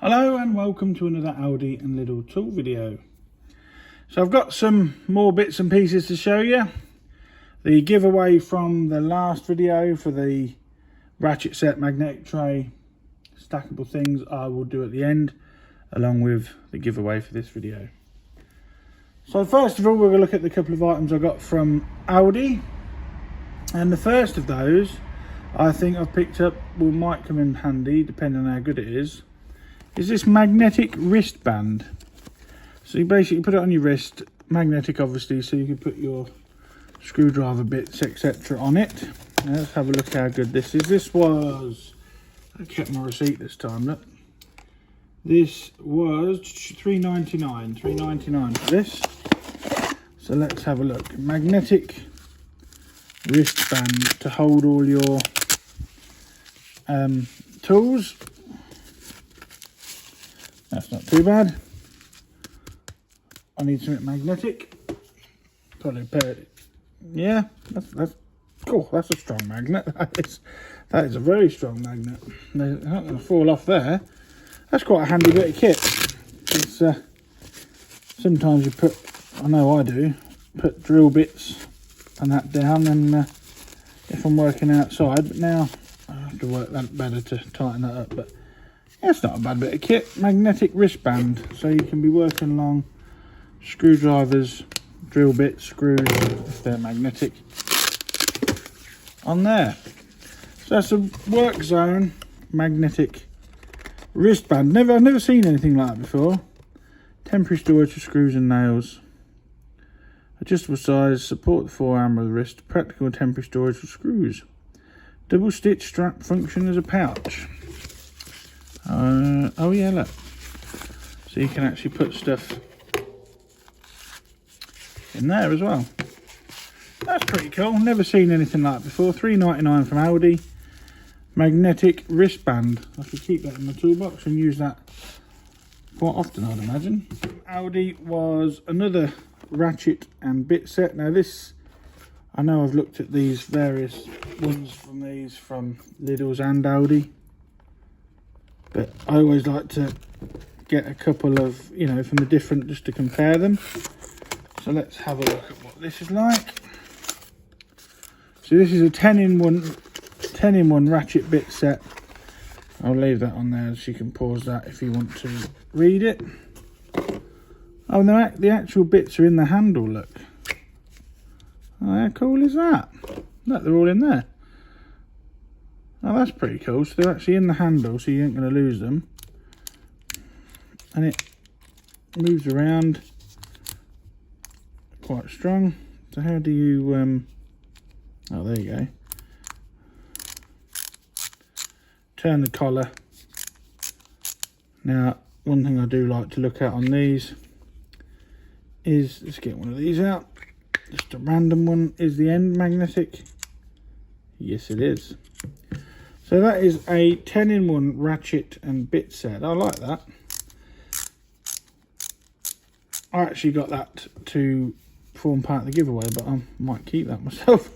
Hello and welcome to another Aldi and Lidl tool video. So I've got some more bits and pieces to show you. The giveaway from the last video for the ratchet set magnetic tray stackable things I will do at the end, along with the giveaway for this video. So first of all, we're going to look at the couple of items I got from Aldi, and the first of those I think I've picked up might come in handy depending on how good it is this magnetic wristband. So you basically put it on your wrist, magnetic obviously, so you can put your screwdriver bits etc on it. Now let's have a look how good this is. This was, I kept my receipt this time, look. This was $3.99 for this. So let's have a look. Magnetic wristband to hold all your tools. That's not too bad. I need something magnetic. Probably pair it. Yeah, that's cool. That's a strong magnet. That is a very strong magnet. They're not going to fall off there. That's quite a handy bit of kit. It's, sometimes you put, I know I do, put drill bits and that down, and if I'm working outside, but now I have to work that better to tighten that up. But yeah, it's not a bad bit of kit. Magnetic wristband, so you can be working along screwdrivers, drill bits, screws, if they're magnetic, on there. So that's a Workzone magnetic wristband. I've never seen anything like that before. Temporary storage for screws and nails. Adjustable size, support the forearm of the wrist. Practical and temporary storage for screws. Double stitch strap function as a pouch. Oh yeah, look. So you can actually put stuff in there as well. That's pretty cool. Never seen anything like that before. $3.99 from Aldi. Magnetic wristband. I could keep that in my toolbox and use that quite often, I'd imagine. Aldi was another ratchet and bit set. Now this, I know I've looked at these various ones from Lidl's and Aldi, but I always like to get a couple of, you know, from the different, just to compare them. So let's have a look at what this is like. So this is a 10-in-1 ratchet bit set. I'll leave that on there so you can pause that if you want to read it. Oh, no, the actual bits are in the handle, look. Oh, how cool is that? Look, they're all in there. Oh, that's pretty cool. So they're actually in the handle, so you ain't going to lose them. And it moves around quite strong. So how do you... oh, there you go. Turn the collar. Now, one thing I do like to look at on these is, let's get one of these out. Just a random one. Is the end magnetic? Yes, it is. So that is a 10-in-1 ratchet and bit set. I like that. I actually got that to form part of the giveaway, but I might keep that myself.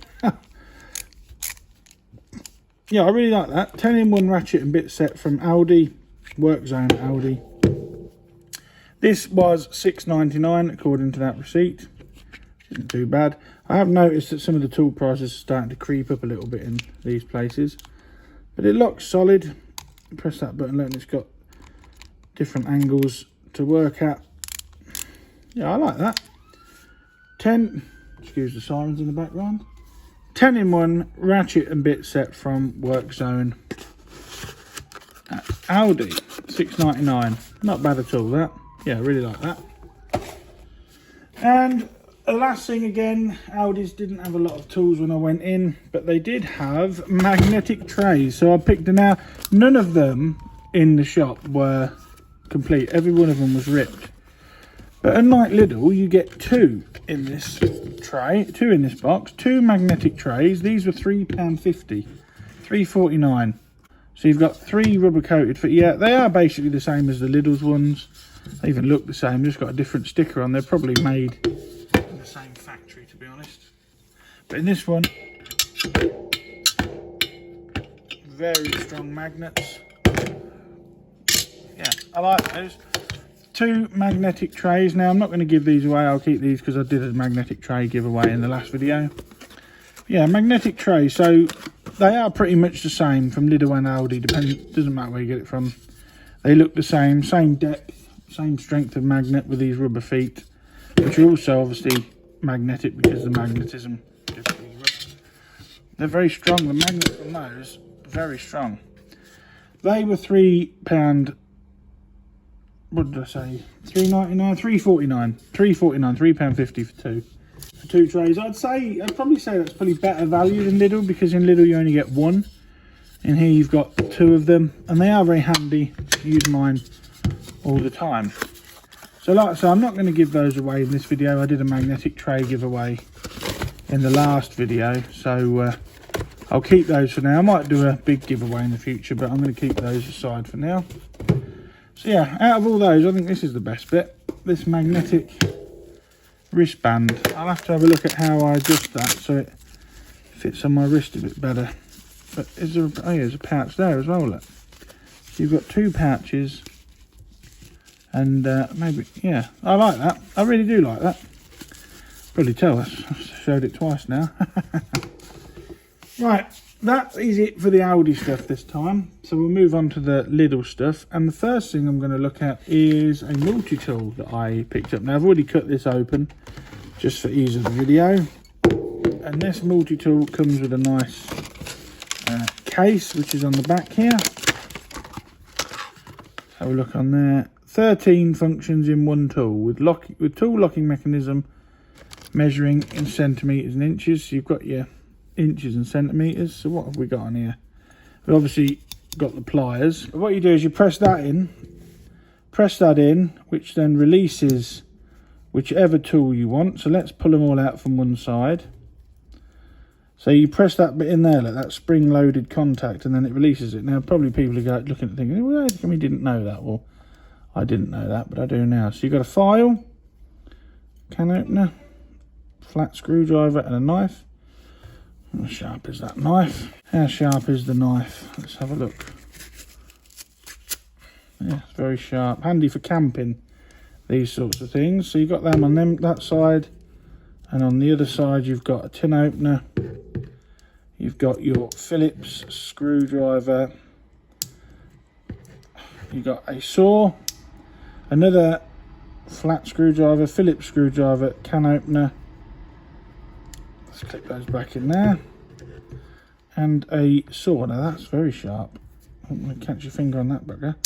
Yeah, I really like that. 10-in-1 ratchet and bit set from Aldi, Workzone Aldi. This was $6.99 according to that receipt. Isn't too bad. I have noticed that some of the tool prices are starting to creep up a little bit in these places, but it looks solid. Press that button, look, and it's got different angles to work at. Yeah, I like that. Excuse the sirens in the background. 10-in-1 ratchet and bit set from Workzone at Aldi. $6.99. Not bad at all, that. Yeah, I really like that. And the last thing, again, Aldi's didn't have a lot of tools when I went in, but they did have magnetic trays. So I picked them out. None of them in the shop were complete. Every one of them was ripped. But unlike Lidl, you get two in this tray, two in this box, two magnetic trays. These were £3.50, $3.49. So you've got three rubber coated for, yeah, they are basically the same as the Lidl's ones. They even look the same, just got a different sticker on. They're probably made in the same factory, to be honest. But in this one, very strong magnets. Yeah, I like those. 2 magnetic trays. Now I'm not going to give these away, I'll keep these because I did a magnetic tray giveaway in the last video. Yeah, magnetic tray, so they are pretty much the same from Lidl and Aldi, doesn't matter where you get it from. They look the same depth, same strength of magnet with these rubber feet, which are also obviously magnetic because the magnetism. They're very strong, the magnets on those, very strong. They were £3, what did I say, £3.99, £3.49, £3.50 for 2 trays. I'd probably say that's probably better value than Lidl, because in Lidl you only get 1. In here you've got 2 of them, and they are very handy. I use mine all the time. So like I say, I'm not going to give those away in this video. I did a magnetic tray giveaway in the last video, so I'll keep those for now. I might do a big giveaway in the future, but I'm going to keep those aside for now. So yeah, out of all those, I think this is the best bit. This magnetic wristband. I'll have to have a look at how I adjust that so it fits on my wrist a bit better. But is there, oh yeah, there's a pouch there as well, look. So you've got 2 pouches, and maybe, yeah, I like that. I really do like that. Probably tell us, I've showed it twice now. Right, that is it for the Aldi stuff this time. So we'll move on to the Lidl stuff. And the first thing I'm going to look at is a multi-tool that I picked up. Now I've already cut this open just for ease of the video. And this multi-tool comes with a nice case, which is on the back here. Have a look on there. 13 functions in one tool with tool locking mechanism, measuring in centimetres and inches. So you've got your inches and centimetres. So what have we got on here? We've obviously got the pliers. But what you do is you press that in, which then releases whichever tool you want. So let's pull them all out from one side. So you press that bit in there, like that spring-loaded contact, and then it looking it. Now probably people are looking at thinking, well, how come you didn't know that? Well, I didn't know that, but I do now. So you've got a file, can opener, flat screwdriver, and a knife. How sharp is that knife? How sharp is the knife? Let's have a look. Yeah, it's very sharp. Handy for camping, these sorts of things. So you've got them on that side, and on the other side you've got a tin opener. You've got your Phillips screwdriver. You've got a saw, another flat screwdriver, Phillips screwdriver, can opener. Let's clip those back in there. And a saw. Now that's very sharp. I'm going to catch your finger on that, bugger.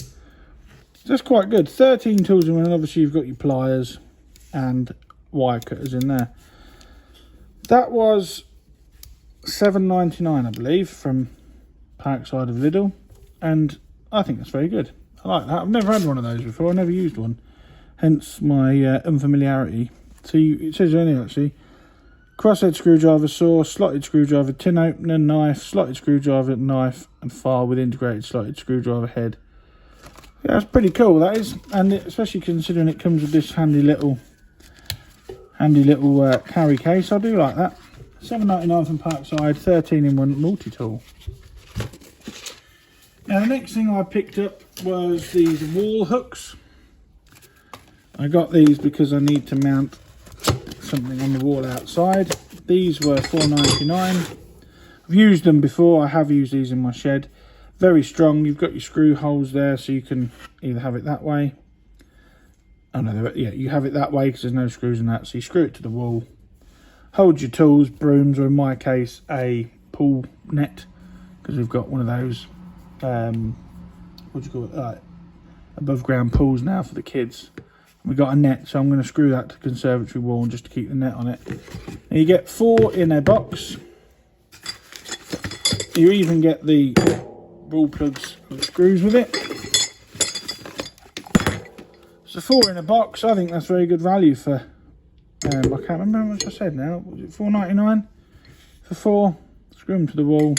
That's quite good. 13 tools in one, and obviously you've got your pliers and wire cutters in there. That was £7.99, I believe, from Parkside of Lidl, and I think that's very good. I like that. I've never had one of those before. I never used one, hence my unfamiliarity. So it says anyway, actually, crosshead screwdriver, saw, slotted screwdriver, tin opener, knife, slotted screwdriver, knife, and file with integrated slotted screwdriver head. Yeah, that's pretty cool, that is, and especially considering it comes with this handy little carry case. I do like that. £7.99 from Parkside, 13 in one multi-tool. Now the next thing I picked up was these wall hooks. I got these because I need to mount something on the wall outside. These were £4.99. I've used them before. I have used these in my shed. Very strong. You've got your screw holes there, so you can either have it that way. Oh no, yeah, you have it that way because there's no screws in that. So you screw it to the wall. Hold your tools, brooms, or in my case, a pool net, because we've got one of those, what do you call it, above ground pools now for the kids. We've got a net, so I'm going to screw that to the conservatory wall just to keep the net on it. Now you get 4 in a box. You even get the ball plugs and screws with it. So 4 in a box. I think that's very good value for, I can't remember how much I said now. Was it £4.99 for 4? Screw them to the wall.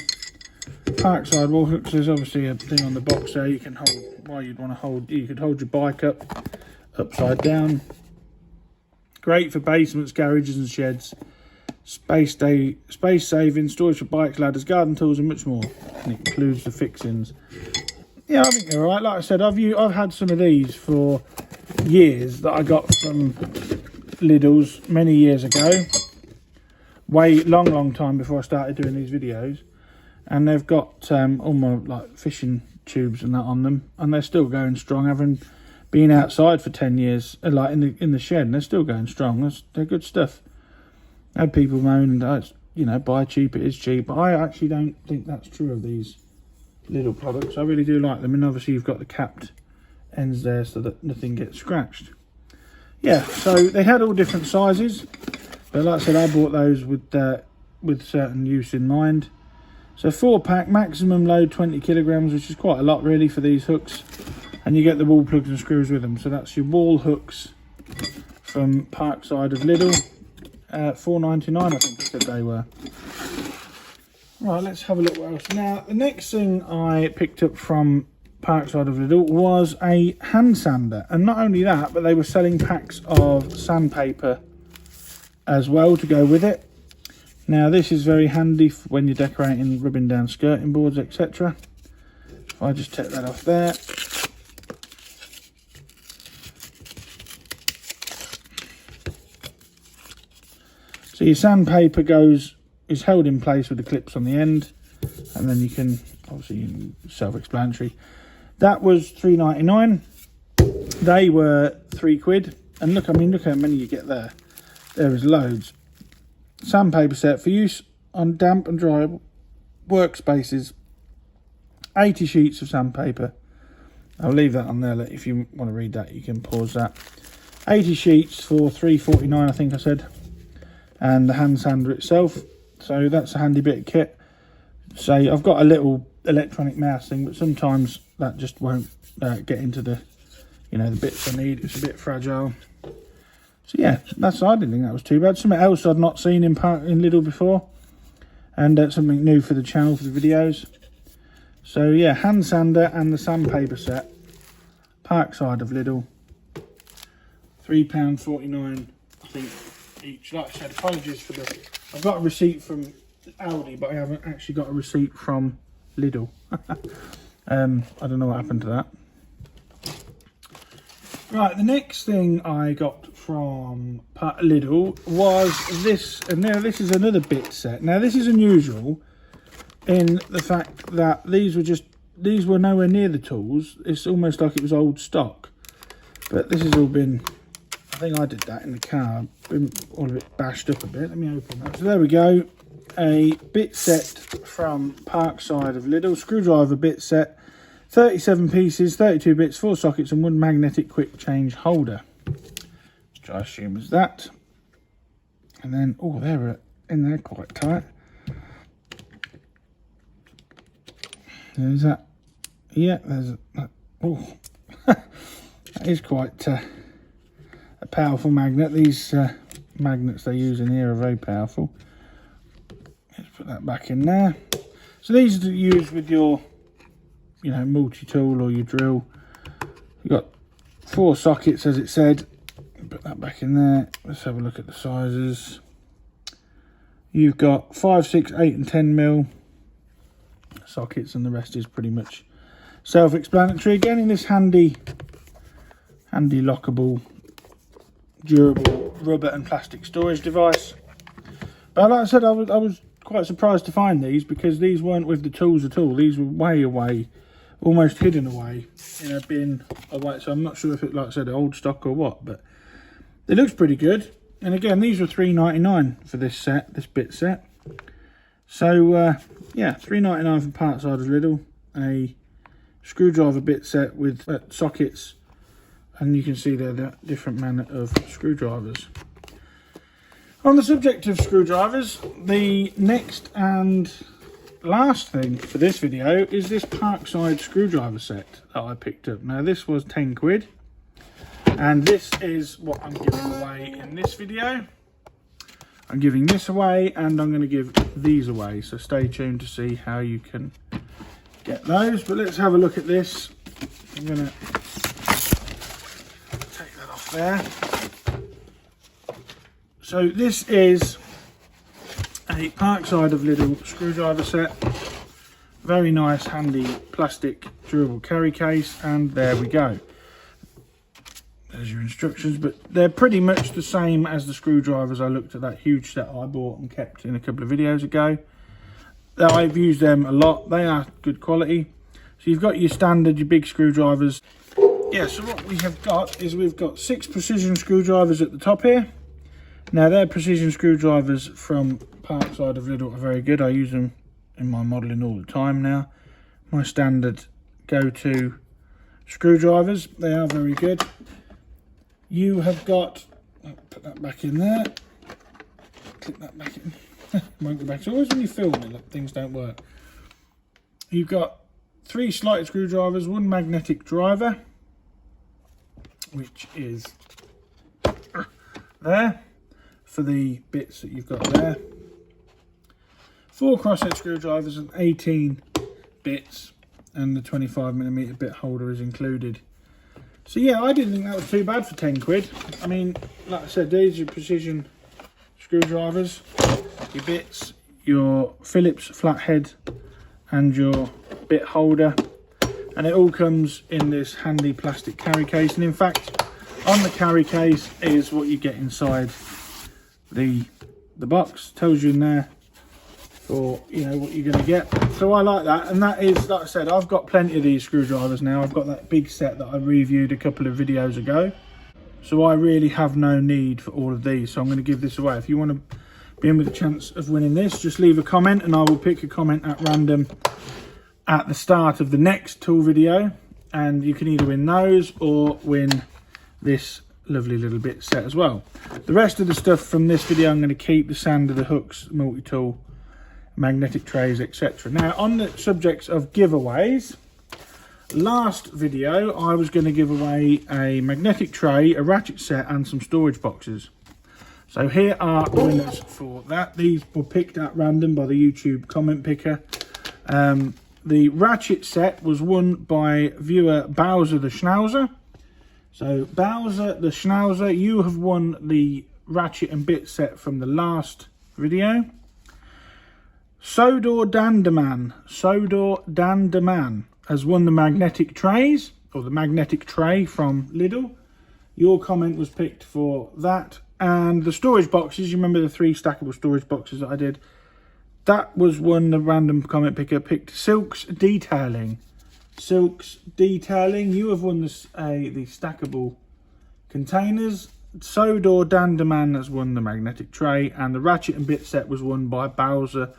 Parkside wall hooks. There's obviously a thing on the box there you can hold. Why you'd want to hold? You could hold your bike up upside down. Great for basements, garages, and sheds. Space saving, storage for bikes, ladders, garden tools, and much more. And it includes the fixings. Yeah, I think they're alright. Like I said, I've had some of these for years that I got from Lidl's many years ago. Long time before I started doing these videos. And they've got all my like fishing tubes and that on them, and they're still going strong, having been outside for 10 years, like in the shed, and they're still going strong. They're good stuff. I had people moaning that, you know, buy cheap, it is cheap, but I actually don't think that's true of these Lidl products. I really do like them, and obviously you've got the capped ends there so that nothing gets scratched. Yeah, so they had all different sizes, but like I said, I bought those with certain use in mind. So 4-pack, maximum load 20 kilograms, which is quite a lot really for these hooks. And you get the wall plugs and screws with them. So that's your wall hooks from Parkside of Lidl. $4.99 I think I said they were. Right, let's have a look what else. Now, the next thing I picked up from Parkside of Lidl was a hand sander. And not only that, but they were selling packs of sandpaper as well to go with it. Now this is very handy for when you're decorating, rubbing down skirting boards, etc. If I just take that off there. So your sandpaper is held in place with the clips on the end, and then you can, obviously self-explanatory. That was $3.99. They were £3. And look, I mean, look how many you get there. There is loads. Sandpaper set for use on damp and dry workspaces. 80 sheets of sandpaper. I'll leave that on there. If you want to read that, you can pause that. 80 sheets for $3.49, I think I said. And the hand sander itself. So that's a handy bit of kit. So I've got a little electronic mouse thing, but sometimes that just won't get into the, you know, the bits I need. It's a bit fragile. So yeah, I didn't think that was too bad. Something else I'd not seen in Lidl before, and something new for the channel for the videos. So yeah, hand sander and the sandpaper set, Parkside of Lidl, £3.49 I think each. Like I said, apologies for the. I've got a receipt from Aldi, but I haven't actually got a receipt from Lidl. I don't know what happened to that. Right, the next thing I got from Lidl was this, and now this is another bit set. Now this is unusual in the fact that these were nowhere near the tools. It's almost like it was old stock, but this has all been, I think I did that in the car, been all of it bashed up a bit. Let me open that. So there we go, a bit set from Parkside of Lidl, screwdriver bit set. 37 pieces, 32 bits, 4 sockets and 1 magnetic quick change holder, which I assume is that. And then, oh, they're in there quite tight. There's that. Yeah, there's that. Oh, that is quite a powerful magnet. These magnets they use in here are very powerful. Let's put that back in there. So these are used with your, you know, multi-tool or your drill. You've got 4 sockets as it said. Put that back in there. Let's have a look at the sizes. You've got 5, 6, 8 and 10 mil sockets, and the rest is pretty much self-explanatory. Again, in this handy lockable, durable rubber and plastic storage device. But like I said, I was quite surprised to find these, because these weren't with the tools at all. These were way away, almost hidden away in a bin away. So I'm not sure if it, like I said, old stock or what, but it looks pretty good. And again, these were $3.99 for this set, this bit set. So yeah, $3.99 from Parkside of Lidl. A screwdriver bit set with sockets, and you can see there the different manner of screwdrivers. On the subject of screwdrivers, the next and last thing for this video is this Parkside screwdriver set that I picked up. Now this was £10, and this is what I'm giving away in this video. I'm giving this away, and I'm going to give these away, so stay tuned to see how you can get those. But let's have a look at this. I'm going to take that off there. So this is a Parkside of Lidl screwdriver set. Very nice, handy plastic durable carry case, and there we go. There's your instructions, but they're pretty much the same as the screwdrivers I looked at that huge set I bought and kept in a couple of videos ago. I've used them a lot. They are good quality. So you've got your standard, your big screwdrivers. Yeah, so what we have got is we've got 6 precision screwdrivers at the top here. Now they're precision screwdrivers from Parkside of Lidl, are very good. I use them in my modelling all the time now. My standard go-to screwdrivers, they are very good. You have got, I'll put that back in there, clip that back in, won't go back. It's always when you film it, like, things don't work. You've got 3 slotted screwdrivers, 1 magnetic driver, which is there for the bits that you've got there. 4 crosshead screwdrivers and 18 bits, and the 25mm bit holder is included. So yeah, I didn't think that was too bad for 10 quid. I mean, like I said, these are precision screwdrivers, your bits, your Phillips flathead and your bit holder, and it all comes in this handy plastic carry case. And in fact, on the carry case is what you get inside the box. Tells you in there for, you know, what you're going to get. So I like that, and that is, like I said, I've got plenty of these screwdrivers now. I've got that big set that I reviewed a couple of videos ago, so I really have no need for all of these. So I'm going to give this away. If you want to be in with a chance of winning this, just leave a comment and I will pick a comment at random at the start of the next tool video, and you can either win those or win this lovely little bit set as well. The rest of the stuff from this video I'm going to keep: the sander, the hooks, multi-tool, magnetic trays, etc. Now, on the subjects of giveaways, last video I was going to give away a magnetic tray, a ratchet set and some storage boxes. So here are the winners for that. These were picked at random by the YouTube comment picker. The ratchet set was won by viewer Bowser the Schnauzer. So Bowser the Schnauzer, you have won the ratchet and bit set from the last video. Sodor Danderman has won the magnetic trays, or the magnetic tray from Lidl. Your comment was picked for that. And the storage boxes, you remember the 3 stackable storage boxes that I did? That was one the random comment picker picked. Silks Detailing. Silks Detailing, you have won the stackable containers. Sodor Danderman has won the magnetic tray, and the ratchet and bit set was won by Bowser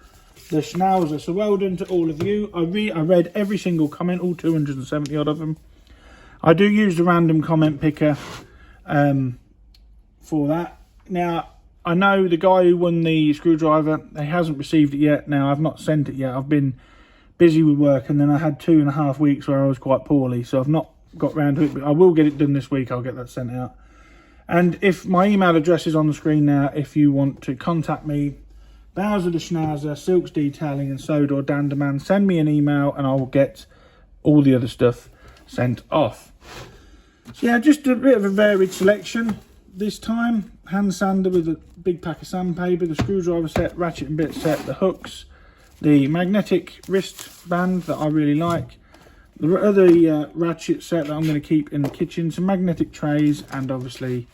the Schnauzer. So well done to all of you. I read every single comment, all 270 odd of them. I do use the random comment picker for that. Now, I know the guy who won the screwdriver, he hasn't received it yet. Now, I've not sent it yet. I've been busy with work, and then I had 2.5 weeks where I was quite poorly, so I've not got round to it, but I will get it done this week. I'll get that sent out. And if my email address is on the screen now, if you want to contact me, Bowser the Schnauzer, Silks Detailing and Sodor Danderman, send me an email and I will get all the other stuff sent off. So yeah, just a bit of a varied selection this time. Hand sander with a big pack of sandpaper, the screwdriver set, ratchet and bit set, the hooks, the magnetic wristband that I really like, the other ratchet set that I'm going to keep in the kitchen, some magnetic trays, and obviously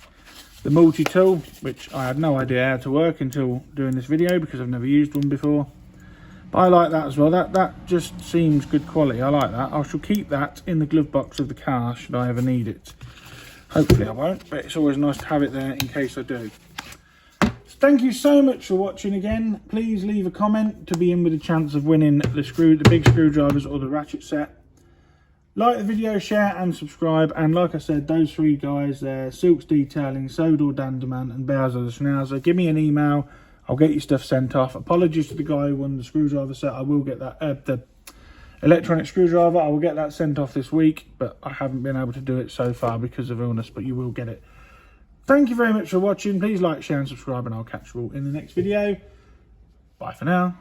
the multi-tool, which I had no idea how to work until doing this video because I've never used one before. But I like that as well. That just seems good quality. I like that. I shall keep that in the glove box of the car should I ever need it. Hopefully I won't, but it's always nice to have it there in case I do. So thank you so much for watching again. Please leave a comment to be in with a chance of winning the big screwdrivers or the ratchet set. Like the video, share and subscribe. And like I said, those 3 guys there, Silks Detailing, Sodor Danderman and Bowser the Schnauzer, give me an email. I'll get your stuff sent off. Apologies to the guy who won the screwdriver set. I will get that, the electronic screwdriver, I will get that sent off this week, but I haven't been able to do it so far because of illness, but you will get it. Thank you very much for watching. Please like, share and subscribe, and I'll catch you all in the next video. Bye for now.